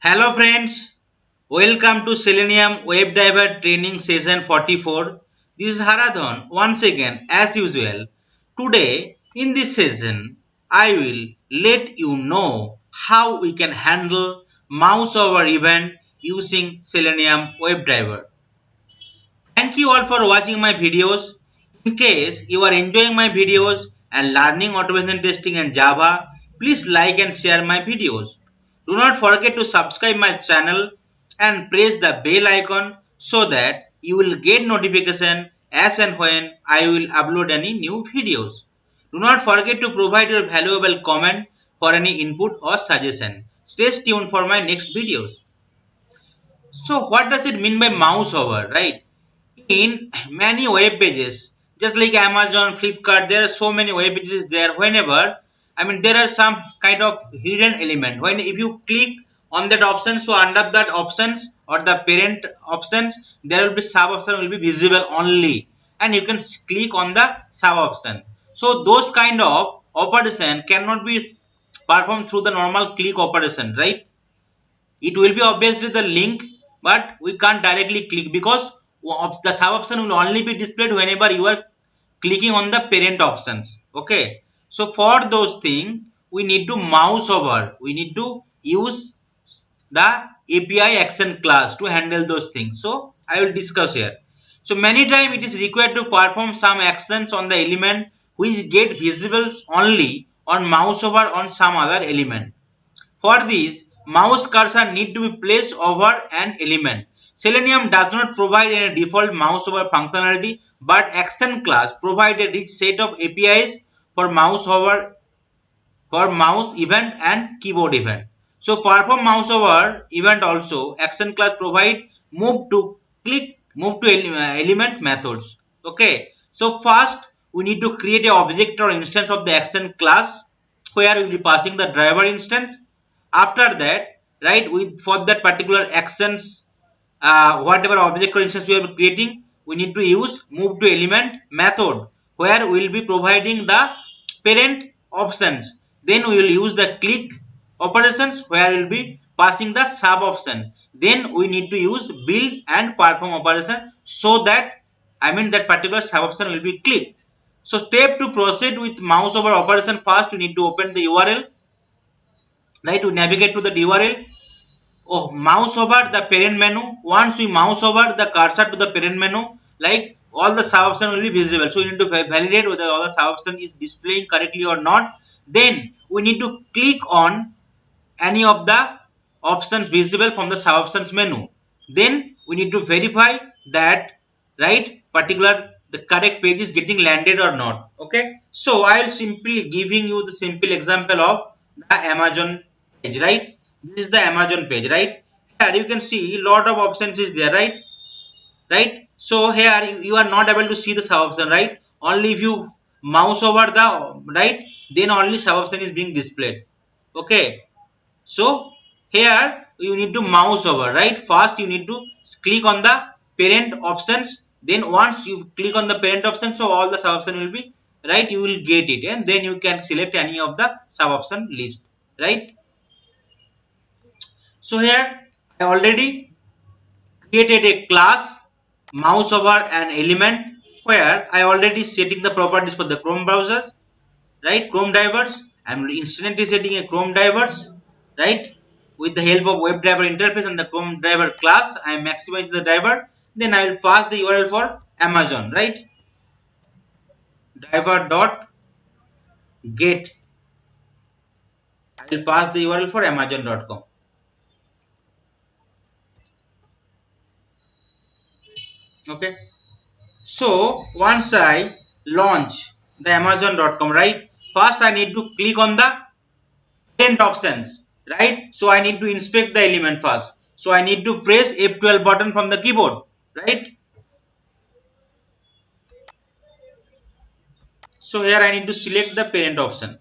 Hello friends, welcome to Selenium WebDriver Training Session 44. This is Haradhan once again as usual. Today in this session, I will let you know how we can handle mouse over event using Selenium WebDriver. Thank you all for watching my videos. In case you are enjoying my videos and learning automation testing and Java, please like and share my videos. Do not forget to subscribe my channel and press the bell icon so that you will get notification as and when I will upload any new videos. Do not forget to provide your valuable comment for any input or suggestion. Stay tuned for my next videos. So what does it mean by mouse over, right? In many web pages, just like Amazon, Flipkart, there are so many web pages there. Whenever, there are some kind of hidden element. When if you click on that option, so under that options or the parent options, there will be sub option will be visible only, and you can click on the sub option. So those kind of operation cannot be performed through the normal click operation, right? It will be obviously the link, but we can't directly click because the sub option will only be displayed whenever you are clicking on the parent options. Okay, so for those things we need to mouse over, we need to use the API action class to handle those things. So I will discuss here. So many times it is required to perform some actions on the element which get visible only on mouse over on some other element. For this, mouse cursor need to be placed over an element. Selenium does not provide any default mouse over functionality, but action class provides a rich set of APIs for mouse over, for mouse event and keyboard event. So perform mouse over event also, action class provide move to click, move to element methods. Okay. So first we need to create a object or instance of the action class where we will be passing the driver instance. After that, right, with for that particular actions, whatever object or instance we are creating, we need to use move to element method where we will be providing the parent options. Then we will use the click operations where we will be passing the sub option. Then we need to use build and perform operation so that that particular sub option will be clicked. So step to proceed with mouse over operation, first you need to open the URL, right? To navigate to the URL. Oh, mouse over the parent menu. Once we mouse over the cursor to the parent menu, like all the sub option will be visible. So you need to validate whether all the sub option is displaying correctly or not. Then we need to click on any of the options visible from the sub options menu. Then we need to verify that right particular the correct page is getting landed or not. Okay, so I will simply giving you the simple example of the Amazon page, right? This is the Amazon page, right? Here you can see lot of options is there, right? So here you are not able to see the sub option, right? Only if you mouse over the right, then only sub option is being displayed. Okay, so here you need to mouse over, right? First you need to click on the parent options. Then once you click on the parent option, so all the sub option will be right. You will get it, and then you can select any of the sub option list, right? So here I already created a class mouse over an element where I already setting the properties for the Chrome browser, right? Chrome drivers. I'm instantly setting a Chrome drivers, right? With the help of WebDriver interface and the Chrome driver class, I am maximizing the driver. Then I will pass the URL for Amazon, right? Driver dot get. I will pass the URL for Amazon.com. Okay. So once I launch the Amazon.com, right? First I need to click on the parent options, right? So I need to inspect the element first. So I need to press F12 button from the keyboard, right? So here I need to select the parent option.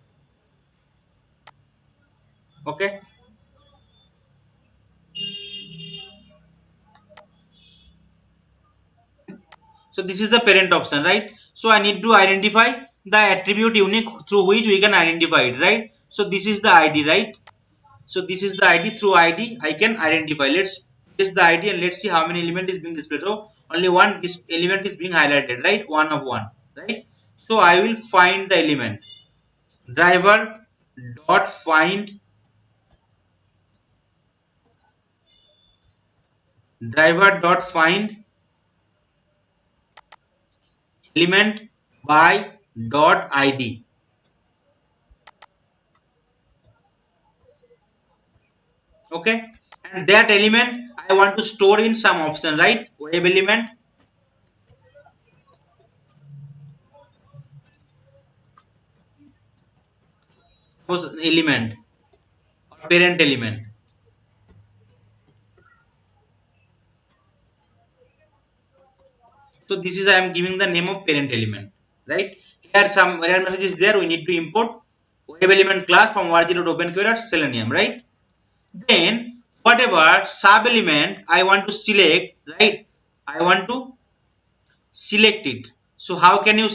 Okay. So this is the parent option, right? So I need to identify the attribute unique through which we can identify it, right? So this is the ID, right? So this is the ID. Through ID I can identify. Let's paste the ID and let's see how many element is being displayed. So only one element is being highlighted, right? One of one, right? So I will find the element. Driver dot find element by dot id. Okay, and that element I want to store in some option, right? Web element, was element or parent element. So this is I am giving the name of parent element, right? Here some error message is there. We need to import web element class from org.openqr.selenium, right? Then whatever sub element I want to select, right? I want to select it. So how can you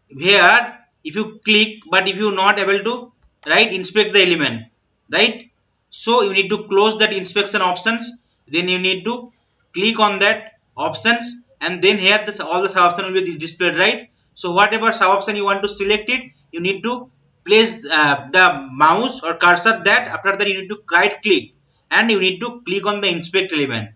here if you click, but if you not able to right inspect the element, right? So you need to close that inspection options, then you need to click on that options, and then here this all the sub option will be displayed, right? So whatever sub option you want to select it, you need to place the mouse or cursor that, after that you need to right click and you need to click on the inspect element.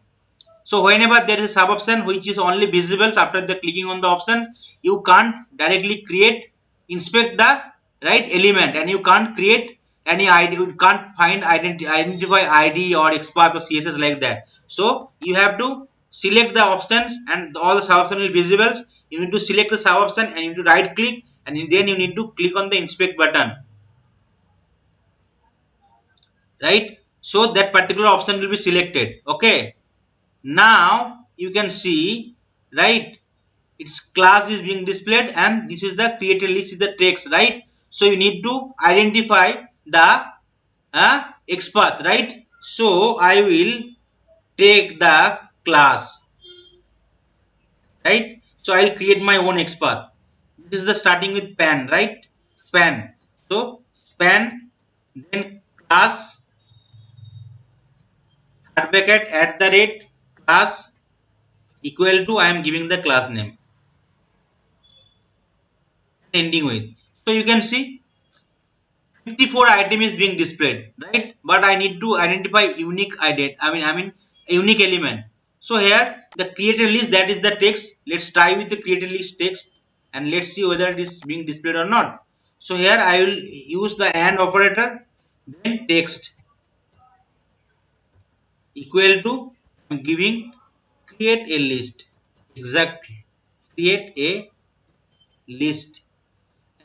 So whenever there is a sub option which is only visible after the clicking on the option, you can't directly create inspect the right element, and you can't create any ID. You can't find identify ID or XPath or CSS like that. So you have to select the options and all the sub option will be visible. You need to select the sub option and you need to right click, and then you need to click on the inspect button, right? So that particular option will be selected. Okay. Now you can see, right, its class is being displayed and this is the created list is the text, right? So you need to identify the XPath, right? So I will take the class, right? So I'll create my own XPath. This is the starting with span, right? Span. So span, then class, third bracket at the rate class equal to I am giving the class name, ending with. So you can see 54 item is being displayed, right? But I need to identify unique ident. I mean unique element. So here the created list, that is the text. Let's try with the created list text and let's see whether it is being displayed or not. So here I will use the AND operator, then text equal to I'm giving create a list. Exactly. Create a list.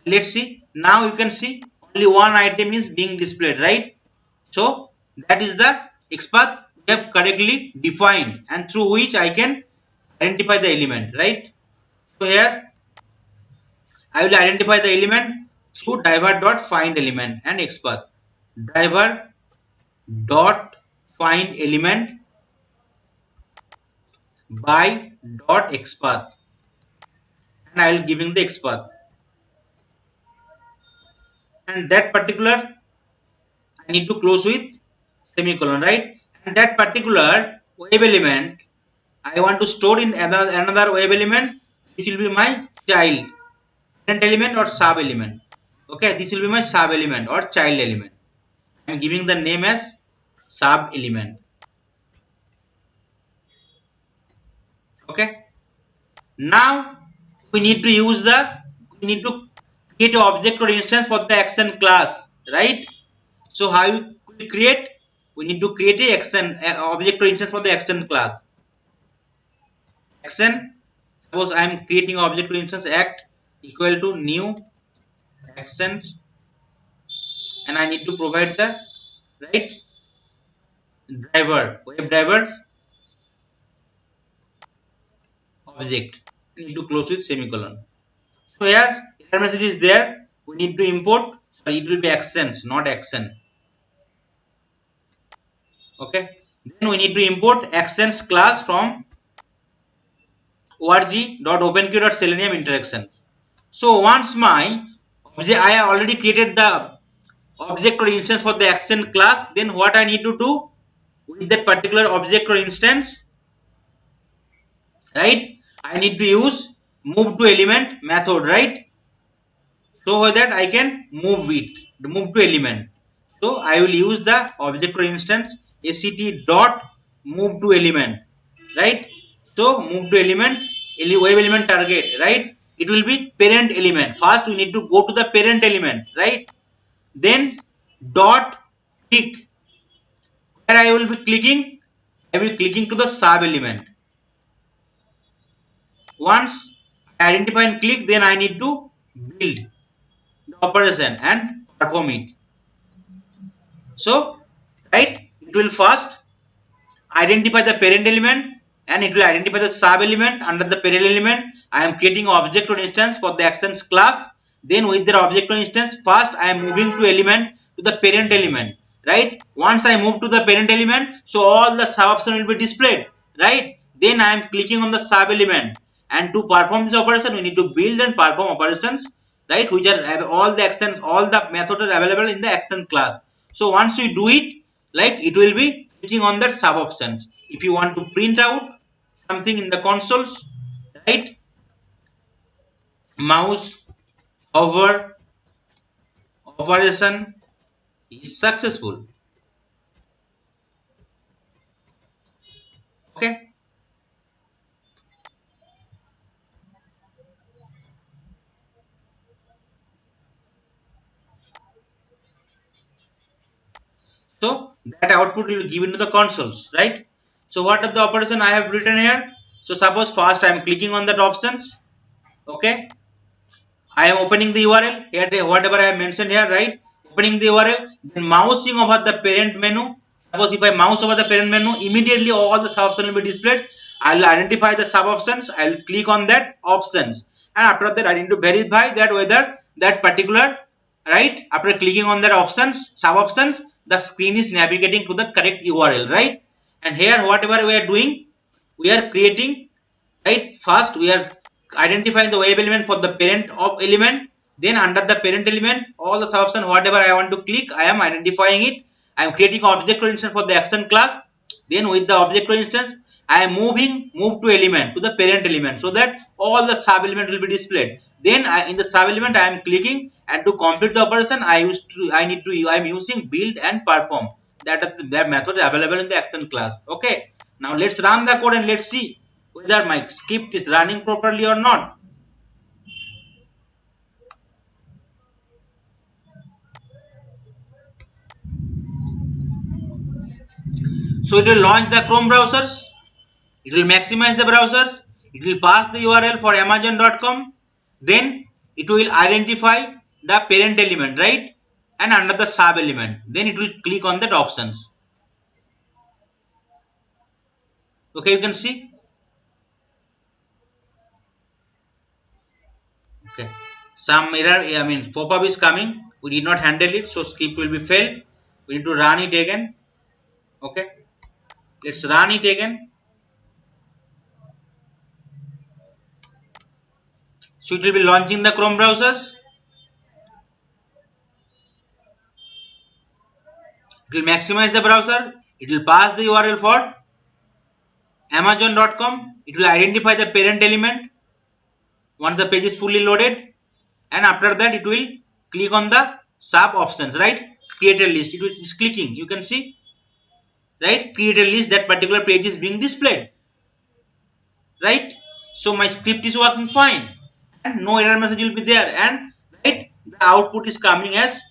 Let's see. Now you can see only one item is being displayed, right? So that is the XPath we have correctly defined and through which I can identify the element, right? So here I will identify the element through driver dot find element and XPath. Driver dot find element by dot XPath, and I will giving the XPath, and that particular I need to close with semicolon, right? And that particular web element I want to store in another web element which will be my child parent element or sub element. Okay, this will be my sub element or child element. I am giving the name as sub element. Okay, now we need to use the we need to create an object or instance for the action class, right? So how we create, we need to create a action object or instance for the action class. Action, suppose I am creating an object or instance act equal to new actions, and I need to provide the right driver web driver object. I need to close with semicolon. So here error message is there. We need to import. So it will be actions, not action. Okay. Then we need to import actions class from org.openqr.selenium interactions. So once my object, I have already created the object or instance for the action class, then what I need to do with that particular object or instance, right? I need to use move to element method, right? So that I can move it, move to element. So I will use the object or instance act dot move to element, right? So move to element, web element target, right? It will be parent element. First we need to go to the parent element, right? Then dot click, where I will be clicking, I will clicking to the sub element. Once I identify and click, then I need to build the operation and perform it. So, right, it will first identify the parent element and it will identify the sub element under the parent element. I am creating object or instance for the actions class. Then with the object or instance, first I am moving to element to the parent element, right? Once I move to the parent element, so all the sub option will be displayed, right? Then I am clicking on the sub element, and to perform this operation we need to build and perform operations, right, which are all the actions, all the methods are available in the action class. So once we do it, like, it will be clicking on that sub options. If you want to print out something in the consoles, right, mouse over operation is successful. Okay, so that output will be given to the consoles, right? So what are the operation I have written here? So suppose first I am clicking on that options. Okay, I am opening the URL here, whatever I have mentioned here, right? Opening the URL, then mousing over the parent menu. Suppose if I mouse over the parent menu, immediately all the sub options will be displayed. I will identify the sub options. I will click on that options, and after that I need to verify that whether that particular, right? After clicking on that options, sub options, the screen is navigating to the correct URL, right? And here whatever we are doing, we are creating, right? First we are identifying the web element for the parent of element, then under the parent element all the suboption whatever I want to click, I am identifying it. I am creating object or instance for the action class. Then with the object or instance I am move to element to the parent element, so that all the sub element will be displayed. Then in the sub element I am clicking, and to complete the operation I am using build and perform. That method is available in the action class. Okay, now let's run the code and let's see whether my script is running properly or not. So it will launch the Chrome browsers, it will maximize the browser, it will pass the URL for amazon.com, then it will identify the parent element, right, and under the sub element, then it will click on that options. Okay, you can see. Okay, some error, I mean pop-up is coming, we did not handle it, so script will be failed. We need to run it again. Okay, let's run it again. So it will be launching the Chrome browsers, it will maximize the browser, it will pass the URL for amazon.com, it will identify the parent element once the page is fully loaded, and after that it will click on the sub options, right? Create a list, it is clicking, you can see, right? Create a list, that particular page is being displayed, right? So my script is working fine and no error message will be there, and right, the output is coming as,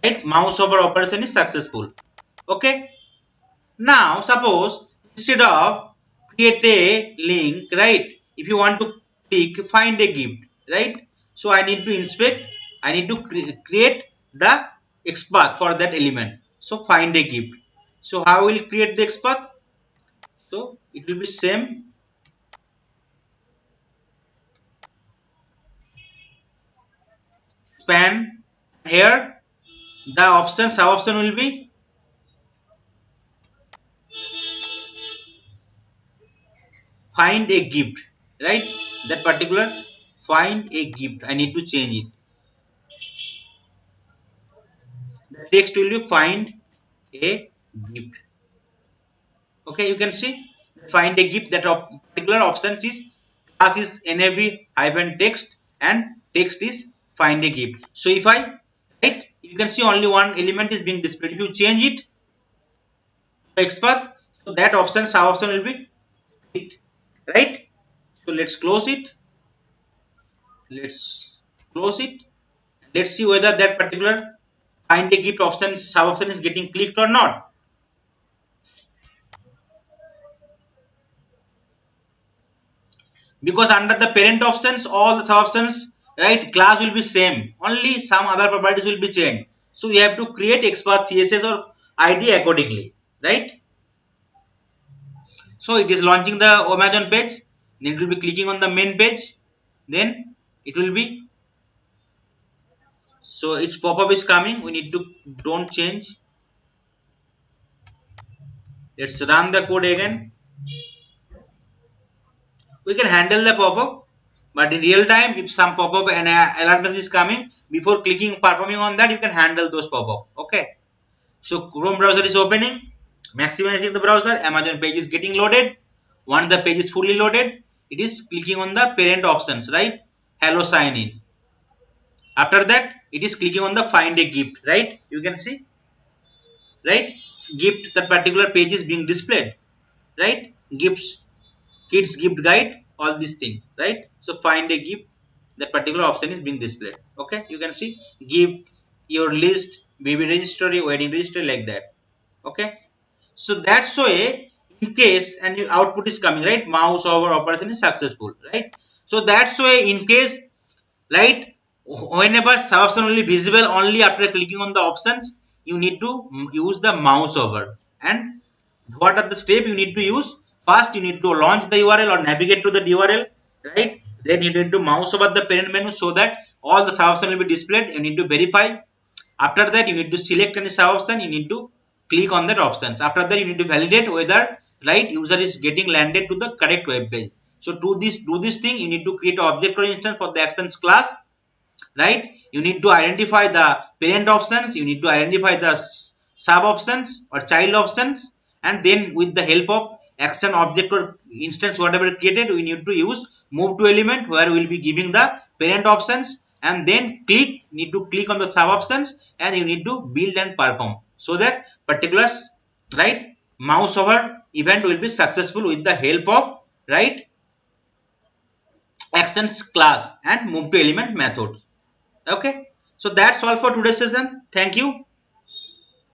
right, mouse over operation is successful. Okay, now suppose instead of create a link, right, if you want to click find a gift, right, so I need to inspect, I need to create the XPath for that element. So find a gift, so how will create the XPath? So it will be same, span, here the option sub option will be find a gift, right? That particular find a gift I need to change it. text will be find a gift. Okay, you can see find a gift, that particular option is class is nav hyphen text and text is find a gift. So if I right, you can see only one element is being displayed. If you change it to XPath, so that option sub option will be clicked, right? So let's close it. Let's close it. Let's see whether that particular find a gift option sub option is getting clicked or not. Because under the parent options, all the sub options, right, class will be same, only some other properties will be changed. So we have to create XPath CSS or ID accordingly, right? So it is launching the Amazon page, then it will be clicking on the main page, then it will be, so its pop-up is coming. We need to don't change. Let's run the code again. We can handle the pop-up, but in real time, if some pop-up and alert message is coming, before clicking performing on that, you can handle those pop-up. Okay. So Chrome browser is opening, maximizing the browser. Amazon page is getting loaded. Once the page is fully loaded, it is clicking on the parent options, right? Hello, sign in. After that, it is clicking on the find a gift, right? You can see, right? Gift, that particular page is being displayed, right? Gifts, kids gift guide, all these things, right? So find a gift, that particular option is being displayed. Okay, you can see give your list, baby registry, wedding registry, like that. Okay, so that's why in case and your output is coming, right, mouse over operation is successful, right? So that's why in case, right, whenever sub option will be visible only after clicking on the options, you need to use the mouse over. And what are the steps you need to use? First, you need to launch the URL or navigate to the URL, right? Then you need to mouse over the parent menu so that all the sub option will be displayed. You need to verify. After that, you need to select any sub option. You need to click on that options. After that, you need to validate whether right user is getting landed to the correct web page. So to do this thing, you need to create an object or instance for the actions class, right? You need to identify the parent options, you need to identify the sub options or child options, and then with the help of action object or instance whatever created, we need to use move to element where we will be giving the parent options, and then need to click on the sub options, and you need to build and perform so that particular right mouse over event will be successful with the help of right actions class and move to element method. Okay, so that's all for today's session. Thank you.